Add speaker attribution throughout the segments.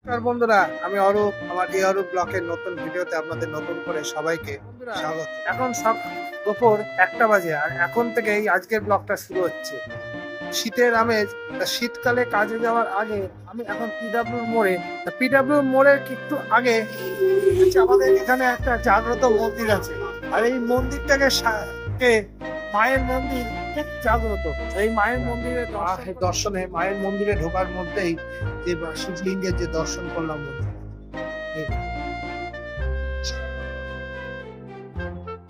Speaker 1: নমস্কার বন্ধুরা, আমি অরূপ। আমার এই অরূপ ব্লকের নতুন ভিডিওতে আপনাদের নতুন করে সবাইকে স্বাগত। এখন সব দুপুর 1টা বাজে আর এখন থেকেই আজকের ব্লগটা শুরু হচ্ছে। শীতের আমেজ, শীতকালে কাজে যাওয়ার আগে আমি এখন পিডাব্লিউ মোড়ে, পিডাব্লিউ মোড়ের একটু আগে আমাদের এখানে একটা জাগ্রত মন্দির আছে। আর এই মন্দিরটাকে মায়ের মন্দির খুব জাগ্রত। এই মায়ের মন্দিরে দর্শনে, মায়ের মন্দিরে ঢোকার মধ্যেই যে শিবলিঙ্গের যে দর্শন করলাম,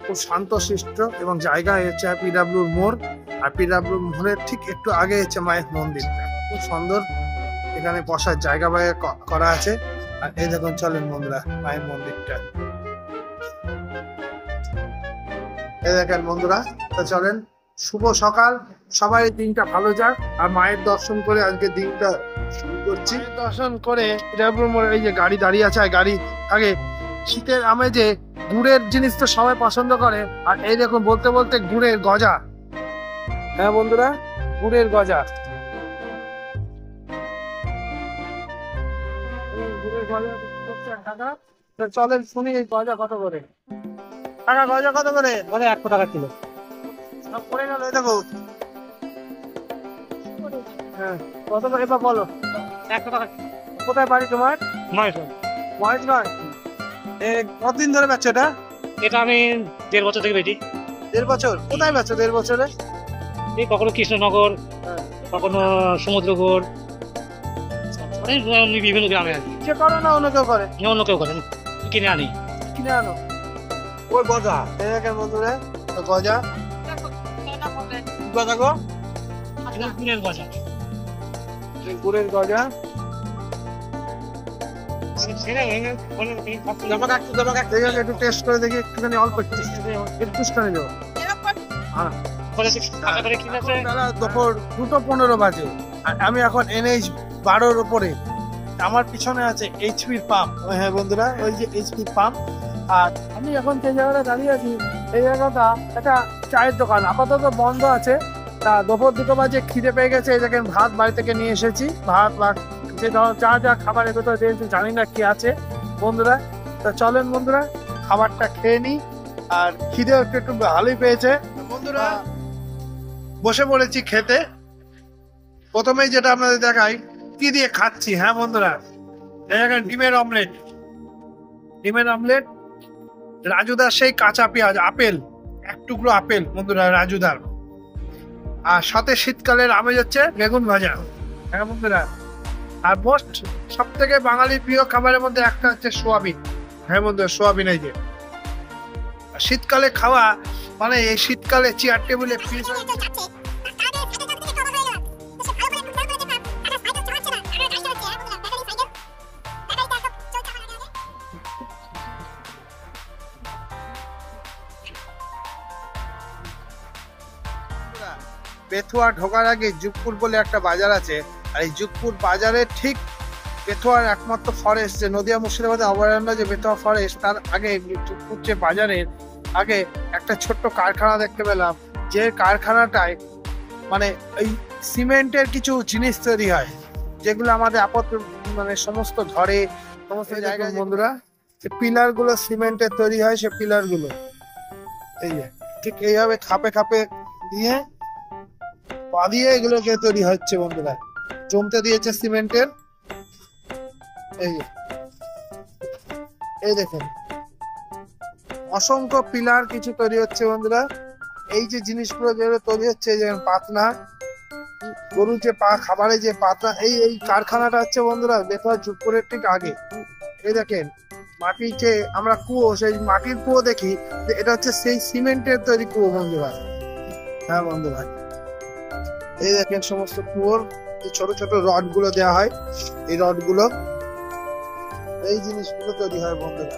Speaker 1: খুব শান্তশিষ্ট এবং জায়গা হচ্ছে পিডাব্লিউর মোড়। আর পিডাব্লিউ মোড়ের ঠিক একটু আগে হচ্ছে মায়ের মন্দিরটা, খুব সুন্দর। এখানে বসার জায়গা করা আছে। আর এই দেখুন, চলেন বন্ধুরা মায়ের মন্দিরটা, এই দেখেন বন্ধুরা। তো চলেন, শুভ সকাল, সবাই দিনটা ভালো যাক। আর মায়ের দর্শন করে আজকে দিনটা শুরু করছি। দর্শন করে এই যে গাড়ি দাঁড়িয়ে আছে, গাড়ি আগে শীতের আমেজে গুড়ের জিনিস তো সবাই পছন্দ করে। আর এই দেখুন, বলতে বলতে গুড়ের গজা। হ্যাঁ বন্ধুরা, গুড়ের গজা, গুড়ের গজা। চলেন শুনি এই গজা কত করে। গজা কত করে? 100 টাকা কিলো। পড়ে গেল, দেখো। হ্যাঁ, কত করে এবার বলো? 100 টাকা। কোথায় বাড়ি তোমার? মহেশগঞ্জ। কতদিন ধরে বেচছো এটা?
Speaker 2: এটা আমি 1.5 বছর থেকে বেচি।
Speaker 1: 1.5 বছর? কোথায় বেচছো 1.5 বছরে?
Speaker 2: এই কখনো কৃষ্ণনগর, কখনো সমুদ্রগড়, বিভিন্ন গ্রামে আর কি।
Speaker 1: সে করো না অন্য কেউ করে?
Speaker 2: অন্য কেউ করেন, কিনে আনি।
Speaker 1: কিনে আনো ওই গজা। দেখেন বন্ধুরা, গজা গজা গো,
Speaker 2: গুড়ের গজা।
Speaker 1: গুড়ের গজা। একটু টেস্ট করে দেখি, একটুখানি অল্প একটু দেবো। দুপুর 2:15 বাজে আর আমি এখন NH 12-র উপরে। আমার পিছনে আছে HP পাম্প। হ্যাঁ বন্ধুরা, ওই যে HP পাম্প। আর আমি এখন যে জায়গাটা দাঁড়িয়ে আছি, এই জায়গাটা একটা চায়ের দোকান, আপাতত বন্ধ আছে। তা দুপুর 2 বাজে, খিদে পেয়ে গেছে। এই দেখেন, ভাত বাড়ি থেকে নিয়ে এসেছি। ভাত বা যে যা খাবারের ভেতরে দিয়েছি, জানি না কি আছে বন্ধুরা। তা চলেন বন্ধুরা, খাবারটা খেয়ে নিই। আর খিদে একটু ভালোই পেয়েছে বন্ধুরা। বসে পড়েছি খেতে। প্রথমেই যেটা আপনাদের দেখাই কি দিয়ে খাচ্ছি। হ্যাঁ বন্ধুরা, দেখেন, ডিমের অমলেট। ডিমের অমলেট, রাজুদার সেই কাঁচা পেঁয়াজ, আপেল, এক টুকরো আপেল বন্ধুরা রাজুদার। আর সাথে শীতকালের আমেজ হচ্ছে বেগুন ভাজা। হ্যাঁ বন্ধুরা, আর মোস্ট সব থেকে বাঙালির প্রিয় খাবারের মধ্যে একটা হচ্ছে সোয়াবিন। হ্যাঁ বন্ধুরা, সোয়াবিন। এই যে শীতকালে খাওয়া মানে, এই শীতকালে চেয়ার টেবিলে বেথুয়া ঢোকার আগে যুগপুর বলে একটা বাজার আছে। আর এই যুগপুর বাজারের ঠিক বেথুয়ার একমাত্র ফরেস্ট, যে নদিয়া মুর্শিদাবাদের অভয়ারণ্য যে বেথুয়া ফরেস্ট, তার আগে যুগপুর যে বাজারের আগে একটা ছোট্ট কারখানা দেখতে পেলাম। যে কারখানাটায় মানে এই সিমেন্টের কিছু জিনিস তৈরি হয়, যেগুলো আমাদের মানে সমস্ত ঘরে, সমস্ত জায়গায় বন্ধুরা, যে পিলার গুলো সিমেন্টের তৈরি হয়, সে পিলার গুলো এই যে ঠিক এইভাবে খাপে খাপে দিয়ে পা দিয়ে এগুলোকে তৈরি হচ্ছে বন্ধুরা। জমতে দিয়েছে সিমেন্টের। এই দেখেন, অসংখ্য পিলার কিছু তৈরি হচ্ছে বন্ধুরা। এই যে জিনিসগুলো যেগুলো তৈরি হচ্ছে, যেমন পাতনা, গরুর যে খাবারের যে পাতনা, এই কারখানাটা হচ্ছে বন্ধুরা বেথুয়া যুগপুরের ঠিক আগে। এই দেখেন, মাটির যে আমরা কুয়ো, সেই মাটির কুয়ো দেখি, এটা হচ্ছে সেই সিমেন্টের তৈরি কুয়ো বন্ধুরা। হ্যাঁ বন্ধুরা, এই দেখেন সমস্ত কুয়োর ছোট ছোট রড গুলো দেওয়া হয়, এই রড গুলো, এই জিনিসগুলো তৈরি হয় বন্ধুরা।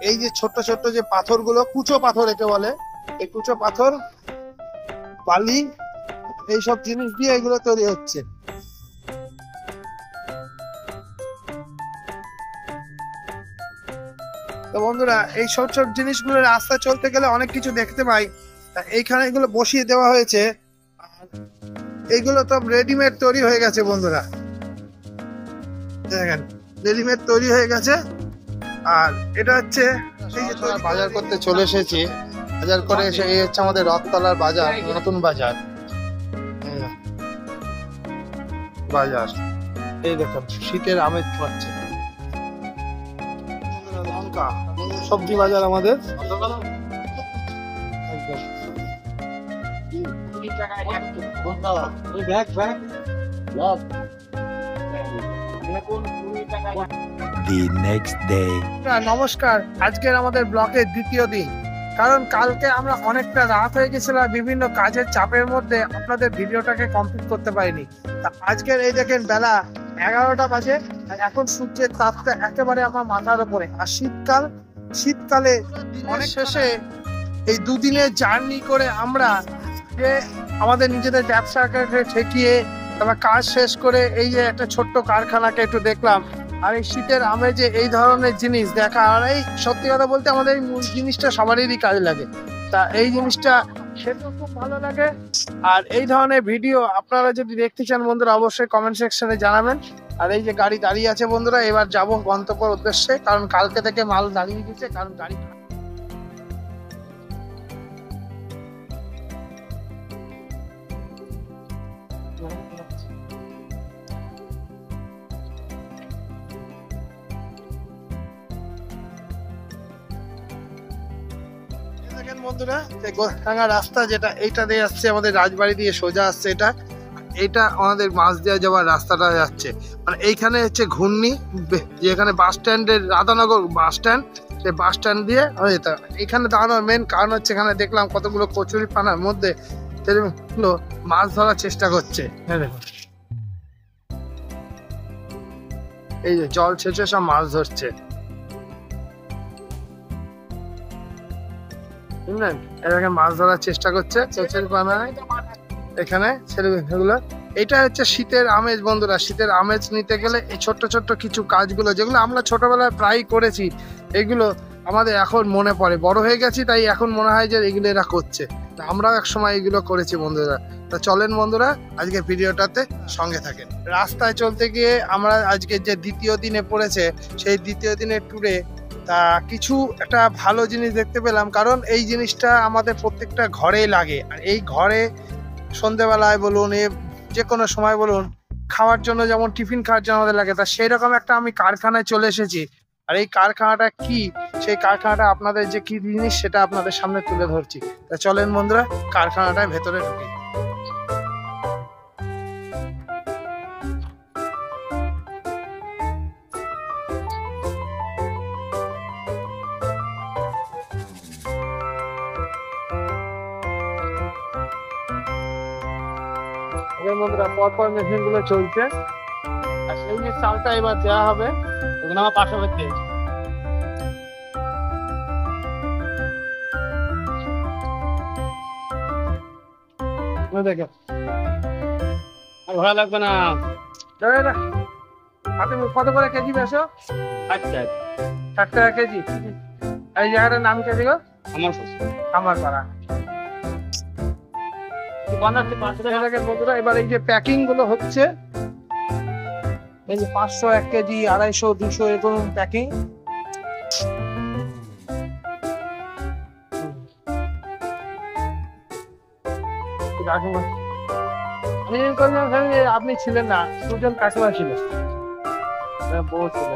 Speaker 1: এই যে ছোট ছোট যে পাথর গুলো, কুচো পাথর একে বলে, এই কুচো পাথর, বালি, এইসব জিনিস দিয়ে এগুলো তৈরি হচ্ছে। তো বন্ধুরা, এই সব সব জিনিসগুলো রাস্তা চলতে গেলে অনেক কিছু দেখতে পাই। এইখানে এগুলো বসিয়ে দেওয়া হয়েছে। আর এইগুলো তো রেডিমেড তৈরি হয়ে গেছে বন্ধুরা, দেখেন রেডিমেড তৈরি হয়ে গেছে। আর এটা হচ্ছে এই যে বাজার করতে চলে এসেছি, বাজার করে এসে এই হচ্ছে আমাদের রথতলার বাজার, নতুন বাজার বাজার। এই দেখুন শীতের আমেজ পাচ্ছে, লঙ্কা, সবজি বাজার আমাদের
Speaker 3: The next day.
Speaker 1: নমস্কার, আজকের আমাদের ব্লকের দ্বিতীয় দিন। কারণ কালকে আমরা অনেকটা রাত হয়ে গেছিলাম, বিভিন্ন কাজের চাপের মধ্যে আপনাদের ভিডিওটাকে কমপ্লিট করতে পারিনি। তা আজকের এই দেখেন বেলা 11টা বাজে, আর এখন সূর্যের তাপটা একেবারে আমার মাথার উপরে। আর শীতকালে অনেক শেষে এই দুদিনের জার্নি করে আমরা যে আমাদের নিজেদের ব্যবসাকে ঠেকিয়ে তারপর কাজ শেষ করে এই যে একটা ছোট্ট কারখানাকে একটু দেখলাম। আর এই শীতের আমেজে এই ধরনের জিনিস দেখা, আর এই সত্যি কথা বলতে আমাদের এই জিনিসটা সবারই কাজে লাগে। তা এই জিনিসটা খেতেও খুব ভালো লাগে। আর এই ধরনের ভিডিও আপনারা যদি দেখতে চান বন্ধুরা, অবশ্যই কমেন্ট সেকশনে জানাবেন। আর এই যে গাড়ি দাঁড়িয়ে আছে বন্ধুরা, এবার যাব গন্তব্যের উদ্দেশ্যে, কারণ কালকে থেকে মাল দাঁড়িয়ে দিচ্ছে, কারণ গাড়ি বন্ধুরা। গোসাঙ্গা রাস্তা যেটা এইটা দিয়ে আসছে আমাদের রাজবাড়ি দিয়ে সোজা আসছে, এটা আমাদের মাছ দেওয়া যাওয়ার রাস্তাটা যাচ্ছে। মানে এইখানে হচ্ছে ঘূর্ণি, যেখানে বাস স্ট্যান্ডের রাধানগর বাস স্ট্যান্ড, সেই বাস স্ট্যান্ড দিয়ে এখানে দাঁড়ানোর মেন কারণ হচ্ছে এখানে দেখলাম কতগুলো কচুরি পানার মধ্যে ছেলেগুলো মাছ ধরার চেষ্টা করছে। এই যে জল ছেঁচে সব মাছ ধরছে, বুঝলেন? এটাকে মাছ ধরার চেষ্টা করছে কচুরি পানায় এখানে ছেলেগুলো। এটা হচ্ছে শীতের আমেজ বন্ধুরা। শীতের আমেজ নিতে গেলে এই ছোট্ট ছোট্ট কিছু কাজগুলো, যেগুলো আমরা ছোটবেলায় প্রায় করেছি, এগুলো আমাদের এখন মনে পড়ে। বড় হয়ে গেছি তাই এখন মনে হয় যে এগুলো এরা করছে, আমরাও এক সময় এগুলো করেছি বন্ধুরা। তা চলেন বন্ধুরা, আজকে ভিডিওটাতে সঙ্গে থাকেন। রাস্তায় চলতে গিয়ে আমরা আজকে যে দ্বিতীয় দিনে পড়েছে, সেই দ্বিতীয় দিনের ট্যুরে তা কিছু একটা ভালো জিনিস দেখতে পেলাম। কারণ এই জিনিসটা আমাদের প্রত্যেকটা ঘরেই লাগে। আর এই ঘরে সন্ধেবেলায় বলুন, যে কোনো সময় বলুন, খাওয়ার জন্য যেমন টিফিন খাওয়ার জন্য আমাদের লাগে, তা সেই রকম একটা আমি কারখানায় চলে এসেছি। আর এই কারখানাটা কি, সেই কারখানাটা আপনাদের যে কি জিনিস সেটা আপনাদের সামনে তুলে ধরছি। তা চলেন বন্ধুরা, কারখানাটার ভেতরে ঢুকি। বন্ধুরা পরপর মেশিন গুলো চলছে, আর সেই যে চালটা এবার দেওয়া হবে, ওখানে আমার পাশে হচ্ছে দেখে আর ভালো লাগবে না। আপনি কত করে কেজি বেছো? আচ্ছা 60 টাকা কেজি। এই জায়গাটার নাম কেজি গো? আমার পাড়া। বন্ধুরা এবার এই যে প্যাকিং গুলো হচ্ছে, এই যে 500, 1 কেজি, 250, 200 এরকম প্যাকিং। আমি আপনি ছিলেন না, দুজন কাকিমা ছিল, বউ ছিল।